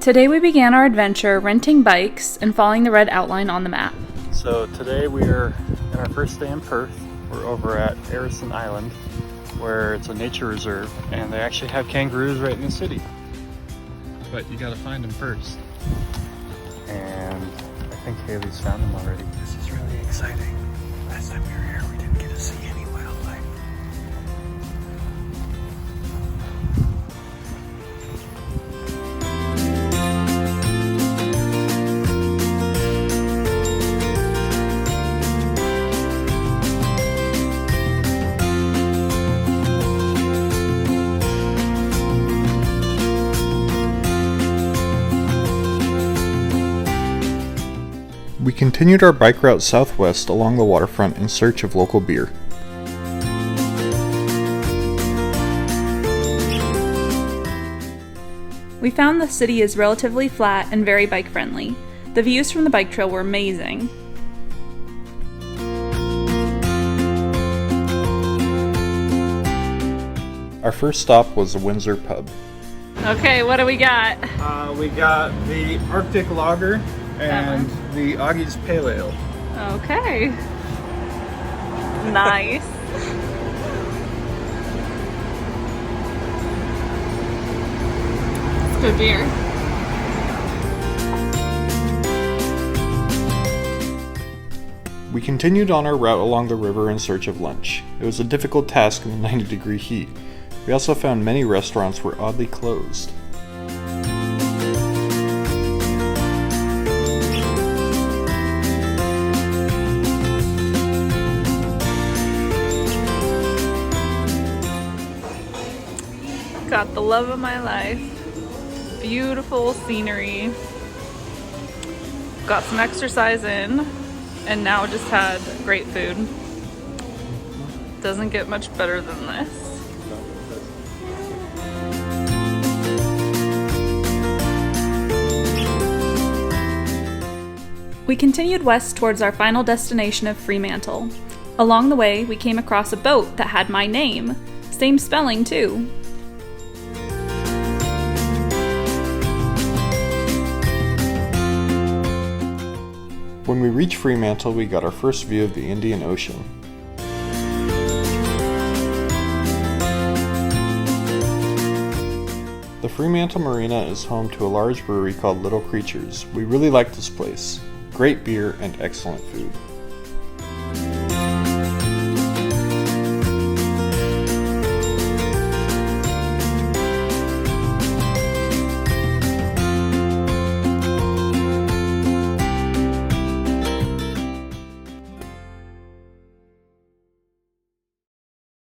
Today we began our adventure renting bikes and following the red outline on the map. So today we are in our first day in Perth. We're over at Harrison Island, where it's a nature reserve, and they actually have kangaroos right in the city. But you gotta find them first. And I think Haley's found them already. This is really exciting. Last time we were here, we didn't get to see any wildlife. We continued our bike route southwest along the waterfront in search of local beer. We found the city is relatively flat and very bike friendly. The views from the bike trail were amazing. Our first stop was the Windsor pub. Okay, what do we got? We got the Arctic Lager and the Augie's Pale Ale. Okay. Nice. It's good beer. We continued on our route along the river in search of lunch. It was a difficult task in the 90-degree heat. We also found many restaurants were oddly closed. Got the love of my life. Beautiful scenery. Got some exercise in, and now just had great food. Doesn't get much better than this. We continued west towards our final destination of Fremantle. Along the way, we came across a boat that had my name. Same spelling, too. When we reached Fremantle, we got our first view of the Indian Ocean. The Fremantle Marina is home to a large brewery called Little Creatures. We really like this place. Great beer and excellent food.